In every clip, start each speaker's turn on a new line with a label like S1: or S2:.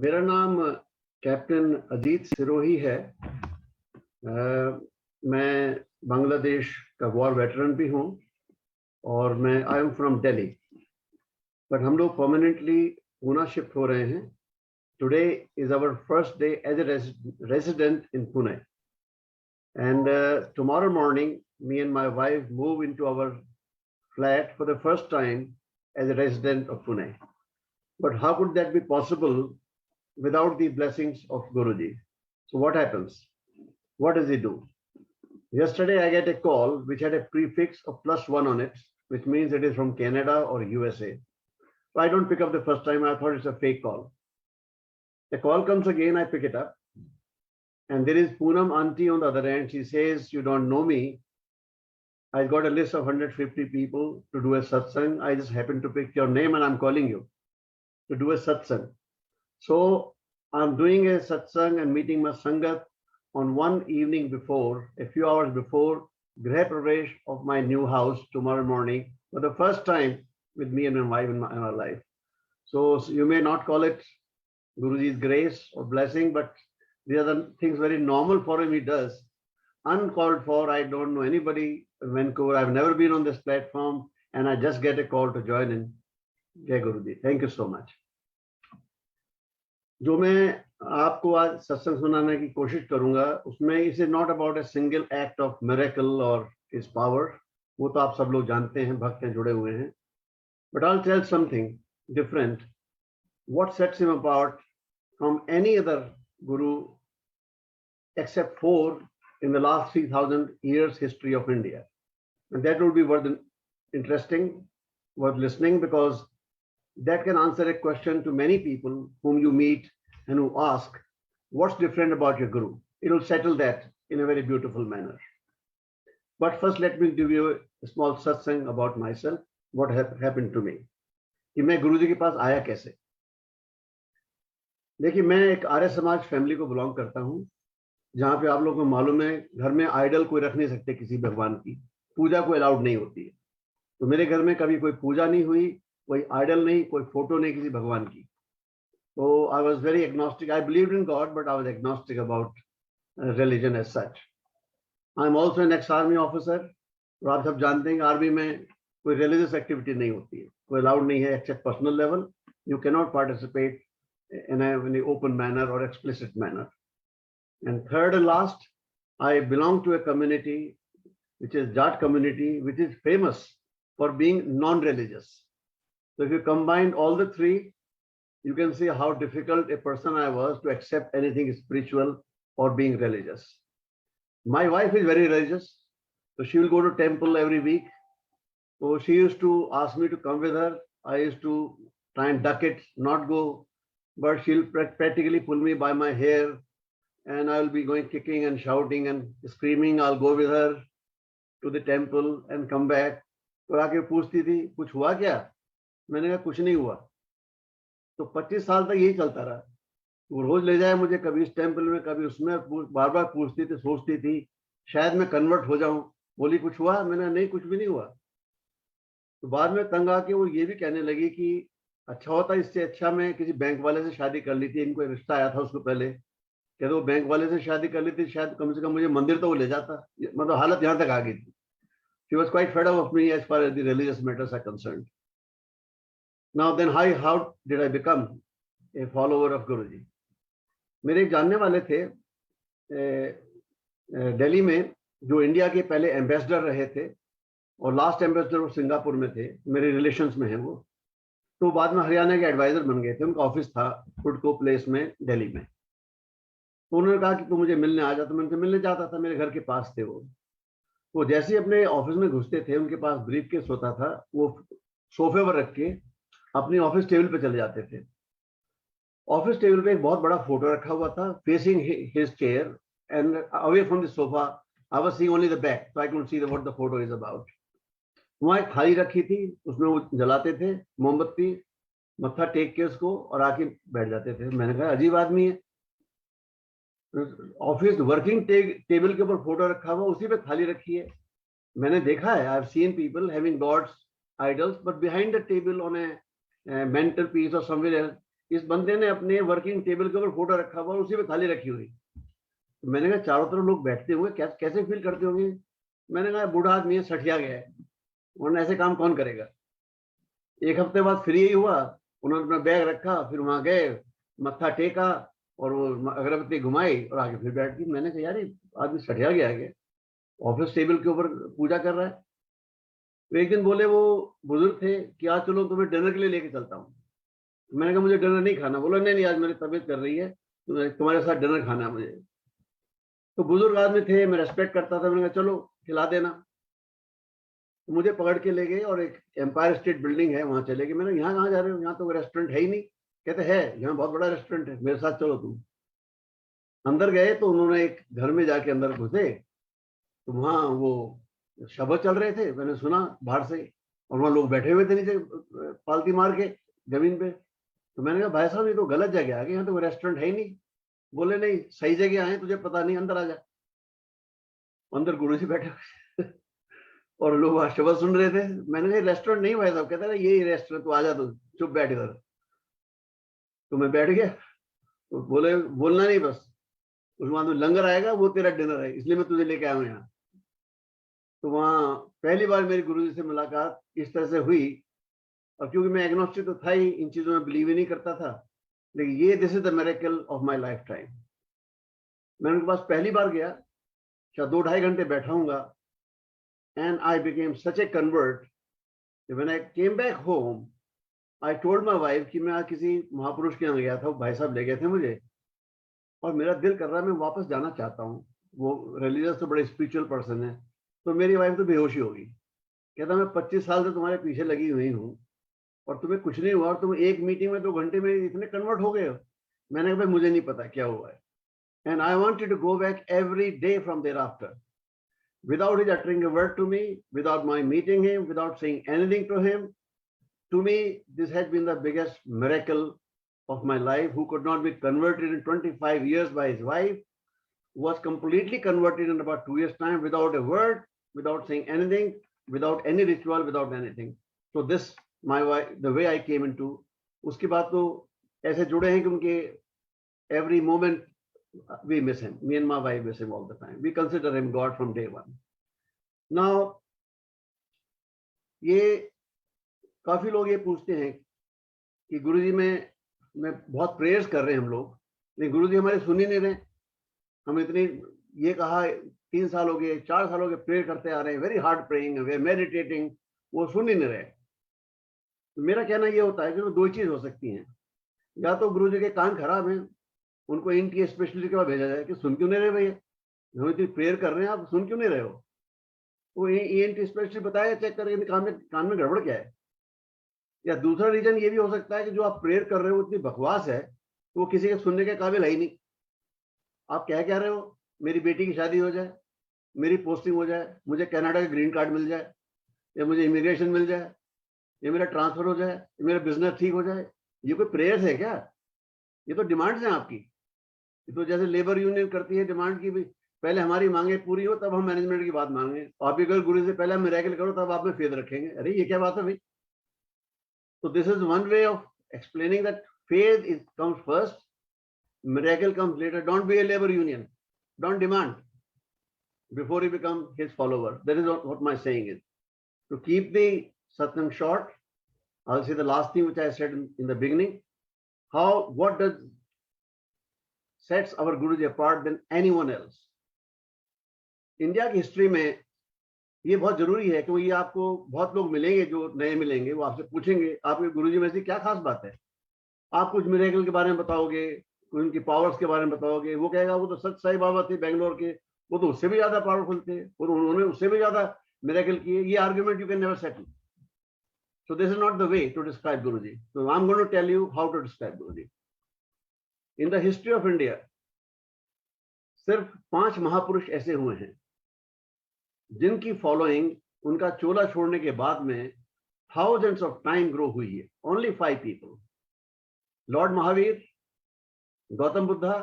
S1: मेरा नाम कैप्टन अजीत सिरोही है। मैं बांग्लादेश का वॉर वेटरन भी हूँ और मैं I am from Delhi, but हम लोग परमानेंटली पुणे शिफ्ट हो रहे हैं। Today is our first day as a resident in Pune and tomorrow morning me and my wife move into our flat for the first time as a resident of Pune. But how could that be possible without the blessings of Guruji? So what happens? What does he do? Yesterday I get a call which had a prefix of +1 on it, which means it is from Canada or USA. So I don't pick up the first time. I thought it's a fake call. The call comes again, I pick it up. And there is Poonam auntie on the other end. She says, you don't know me. I got a list of 150 people to do a satsang. I just happened to pick your name and I'm calling you to do a satsang. So I'm doing a satsang and meeting my sangat on one evening before, a few hours before Greh Pravesh of my new house tomorrow morning for the first time with me and my wife in my life. So you may not call it Guruji's grace or blessing, but these are the things very normal for him he does. Uncalled for, I don't know anybody in Vancouver. I've never been on this platform and I just get a call to join in. Jai Guruji. Thank you so much. जो मैं आपको आज सत्संग सुनाने की कोशिश करूंगा उसमें it is not about a single act of miracle और हिज पावर, वो तो आप सब लोग जानते हैं, भक्त हैं, जुड़े हुए हैं। But I will tell something different, what sets him apart from any other guru except for in the last 3,000 years history of India. And that would be worth interesting, worth listening, because that can answer a question to many people whom you meet and who ask, what's different about your Guru? It will settle that in a very beautiful manner. But first, let me give you a small satsang about myself, what happened to me. कि मैं गुरु जी के पास आया कैसे। देखिए, मैं एक Arya Samaj family को belong करता हूँ, जहाँ पे आप लोगों को मालूम है घर में आइडल कोई रख नहीं सकते, किसी भगवान की पूजा कोई अलाउड नहीं होती है। तो मेरे घर में कभी कोई पूजा नहीं हुई, कोई आइडल नहीं, कोई फोटो नहीं किसी भगवान की। तो I was very agnostic. I believed in God but I was agnostic about religion as such. I am also an ex army officer, और आप सब जानते हैं कि आर्मी में कोई रिलीजियस एक्टिविटी नहीं होती है, कोई अलाउड नहीं है except personal level. You can not participate in a open manner और explicit manner. And third and last, I belong to a community which is Jat community, which is famous for being non-religious. So if you combine all the three, you can see how difficult a person I was to accept anything spiritual or being religious. My wife is very religious, so she will go to temple every week. So she used to ask me to come with her. I used to try and duck it, not go, but she'll practically pull me by my hair. And I'll be going kicking and shouting and screaming. I'll go with her to the temple and come back. तो आके पूछती थी कुछ हुआ क्या, मैंने कहा कुछ नहीं हुआ। तो 25 साल तक यही चलता रहा। वो रोज ले जाए मुझे, कभी इस टेम्पल में कभी उसमें, बार बार पूछती थी, सोचती थी शायद मैं कन्वर्ट हो जाऊं। बोली कुछ हुआ, मैंने नहीं कुछ भी नहीं हुआ। तो बाद में तंग आके वो ये भी कहने लगी कि अच्छा होता, इससे अच्छा मैं किसी बैंक वाले से शादी कर ली थी। इनको रिश्ता आया था उसको पहले, कहते वो बैंक वाले से शादी कर ली थी, शायद कम से कम मुझे मंदिर तो वो ले जाता। मतलब हालत यहाँ तक आ गई थी। She was quite fed up of me as far as the religious matters are concerned. Now then, how did I become a follower of Guruji? मेरे एक जानने वाले थे दिल्ली में, जो इंडिया के पहले एम्बेसडर रहे थे और लास्ट एम्बेसडर वो सिंगापुर में थे, मेरे रिलेशंस में हैं वो। तो बाद में हरियाणा के एडवाइजर बन गए थे। उनका ऑफिस था फुडको प्लेस में दिल्ली में। तो उन्होंने कहा कि तू मुझे मिलने आ जा। तो मैं उनसे मिलने जाता था, मेरे घर के पास थे वो। तो जैसे ही अपने ऑफिस में घुसते थे, उनके पास ब्रीफकेस होता था, वो सोफे पर रख के अपनी ऑफिस टेबल पे चले जाते थे। ऑफिस टेबल पे एक बहुत बड़ा फोटो रखा हुआ था, facing his chair and away from the sofa I was seeing only the back, so I could see what the photo is about. वहाँ एक थाली रखी थी, उसमें वो जलाते थे मोमबत्ती, मत्था टेक के उसको, और आके बैठ जाते थे। मैंने कहा अजीब आदमी है, ऑफिस वर्किंग टेबल के ऊपर फोटो रखा हुआ, उसी पे थाली रखी है। मैंने देखा है, I have seen people having gods idols, but behind the table on a mantelpiece और समवेयर एल्स इस बंदे ने अपने वर्किंग टेबल के ऊपर फोटो रखा हुआ, उसी पे थाली रखी हुई। तो मैंने कहा चारों तरफ लोग बैठते होंगे, कैसे फील करते होंगे। मैंने कहा बूढ़ा आदमी है, सठिया गया है, वरना ऐसे काम कौन करेगा। एक हफ्ते बाद फिर यही हुआ, उन्होंने अपना बैग रखा, फिर वहां गए, मत्था टेका और वो अगरबत्ती घुमाई और आगे फिर बैठ गई। मैंने कहा यार ये आदमी सठिया गया है, ऑफिस टेबल के ऊपर पूजा कर रहा है। तो एक दिन बोले, वो बुजुर्ग थे, कि आज चलो तुम्हें डिनर के लिए लेके चलता हूँ। मैंने कहा मुझे डिनर नहीं खाना। बोला नहीं नहीं, आज मेरी तबीयत कर रही है, तो तुम्हारे साथ डिनर खाना है मुझे। तो बुजुर्ग आदमी थे, मैं रेस्पेक्ट करता था, मैंने कहा चलो खिला देना। तो मुझे पकड़ के ले गए और एक एम्पायर स्टेट बिल्डिंग है, वहां चले गए। मैंने यहाँ कहाँ जा रहे हो, यहाँ तो रेस्टोरेंट है ही नहीं। कहते है, यहाँ बहुत बड़ा रेस्टोरेंट है, मेरे साथ चलो तुम। अंदर गए तो उन्होंने एक घर में जाके अंदर घुसे, तो वहाँ वो शब्द चल रहे थे, मैंने सुना बाहर से, और वहाँ लोग बैठे हुए थे नीचे पालती मार के जमीन पे। तो मैंने कहा भाई साहब ये तो गलत जगह आ गए, यहाँ तो रेस्टोरेंट है ही नहीं। बोले नहीं, सही जगह आए, तुझे पता नहीं, अंदर आ जा। अंदर गुरु जी बैठे हुए और लोग वहां शब्द सुन रहे थे। मैंने कहा रेस्टोरेंट नहीं भाई साहब। कहते यही रेस्टोरेंट, तू आ जा, तू चुप बैठ इधर। तो मैं बैठ गया। तो बोले बोलना नहीं बस, उसके बाद लंगर आएगा, वो तेरा डिनर है, इसलिए मैं तुझे लेके आया हूँ यहाँ। तो वहाँ पहली बार मेरी गुरुजी से मुलाकात इस तरह से हुई। और क्योंकि मैं एग्नोस्टिक तो था ही, इन चीजों में बिलीव ही नहीं करता था, लेकिन ये this is the miracle of my life time. मैं उनके पास पहली बार गया, शायद 2-2.5 घंटे बैठा हूँगा, and I became such a convert. When I came back home, I told my wife कि मैं आज किसी महापुरुष के यहाँ गया था, भाई साहब ले गए थे मुझे, और मेरा दिल कर रहा है मैं वापस जाना चाहता हूँ। वो रिलीजियस तो बड़े स्पिरिचुअल पर्सन है। तो मेरी वाइफ तो बेहोशी होगी। कहता मैं 25 साल से तुम्हारे पीछे लगी हुई हूँ और तुम्हें कुछ नहीं हुआ, और तुम एक मीटिंग में 2 घंटे में इतने कन्वर्ट हो गए हो। मैंने कहा भाई मुझे नहीं पता क्या हुआ है, and I wanted to go back every day from there after, without his uttering a word to me, without my meeting him, without saying anything to him. To me, this has been the biggest miracle of my life. Who could not be converted in 25 years by his wife, was completely converted in about 2 years' time, without a word, without saying anything, without any ritual, without anything. So this, my wife, the way I came into, उसके बाद तो ऐसे जुड़े हैं कि उनके every moment we miss him. Me and my wife miss him all the time. We consider him God from day one. Now, ये काफी लोग ये पूछते हैं कि गुरुजी में बहुत प्रेयर्स कर रहे हैं हम लोग, लेकिन गुरुजी हमारे सुन ही नहीं रहे। हम इतनी ये कहा 3 साल हो गए, 4 साल हो गए प्रेयर करते आ रहे हैं, वेरी हार्ड प्रेइंग, वे मेडिटेटिंग, वो सुन ही नहीं रहे। तो मेरा कहना ये होता है कि 2 चीज हो सकती हैं, या तो गुरुजी के कान खराब हैं, उनको इनकी स्पेशलिस्ट के पास भेजा जाए कि सुन क्यों नहीं रहे भैया, हम इतनी प्रेयर कर रहे हैं, आप सुन क्यों नहीं रहे हो। वो ENT स्पेशलिस्ट बताएगा चेक करके कान में गड़बड़ क्या है। या दूसरा रीजन ये भी हो सकता है कि जो आप प्रेयर कर रहे हो इतनी बकवास है, तो वो किसी के सुनने के काबिल है ही नहीं। आप क्या रहे हो, मेरी बेटी की शादी हो जाए, मेरी पोस्टिंग हो जाए, मुझे कनाडा का ग्रीन कार्ड मिल जाए, या मुझे इमिग्रेशन मिल जाए, या मेरा ट्रांसफर हो जाए, या मेरा बिजनेस ठीक हो जाए, ये कोई प्रेयर्स है क्या? ये तो डिमांड्स हैं आपकी। तो जैसे लेबर यूनियन करती है डिमांड की, भी पहले हमारी मांगे पूरी हो तब हम मैनेजमेंट की बात मांगे। आप भी अगर गुरु से पहले हम मिरेकल करो तब आप में फेथ रखेंगे। अरे ये क्या बात है भाई। तो this is one way of explaining that faith is comes first, miracle comes later. Don't be a labor union. Don't demand before you become his follower. That is what my saying is. To keep the satsang short, I'll say the last thing which I said in the beginning. What does sets our Guruji apart than anyone else? India की history में ये बहुत जरूरी है, क्योंकि ये आपको बहुत लोग मिलेंगे जो नए मिलेंगे, वो आपसे पूछेंगे आपके गुरुजी में से क्या खास बात है। आप कुछ मिरेकल के बारे में बताओगे, उनकी पावर्स के बारे में बताओगे, वो कहेगा वो तो सच साई बाबा थे बेंगलोर के, वो तो उससे भी ज्यादा पावरफुल थे, और उन्होंने उससे भी ज्यादा मिरेकल किए। ये argument you can never settle. So this is not the way to describe Guruji. So I am going to tell you how to describe Guruji. In the history of India सिर्फ 5 महापुरुष ऐसे हुए हैं जिनकी फॉलोइंग उनका चोला छोड़ने के बाद में थाउजेंड्स ऑफ टाइम ग्रो हुई है। Only 5 people, lord Mahavir, Gautam Buddha,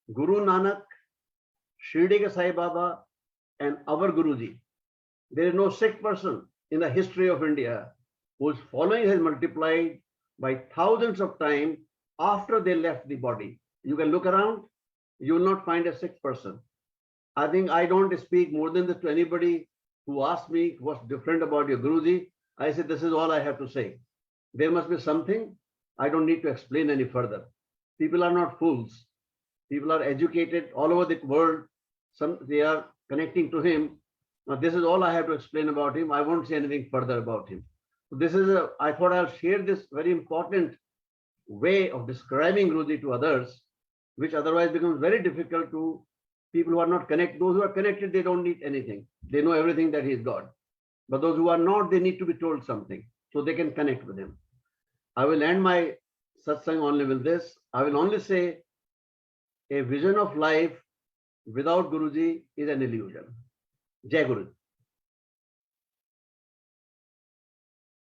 S1: Guru Nanak, Shirdi के Sai Baba, and our Guruji. There is no 6th person in the history of India whose following has multiplied by thousands of times after they left the body. You can look around, you will not find a sick person. I think I don't speak more than this to anybody who asks me what's different about your Guruji. I say, this is all I have to say. There must be something. I don't need to explain any further. People are not fools. People are educated all over the world. They are connecting to him. Now, this is all I have to explain about him. I won't say anything further about him. So I thought I'll share this very important way of describing Guruji to others, which otherwise becomes very difficult to people who are not connected. Those who are connected, they don't need anything. They know everything that he is God. But those who are not, they need to be told something so they can connect with him. I will end my satsang only with this. I will only say a vision of life without Guruji is an illusion. Jai Guru.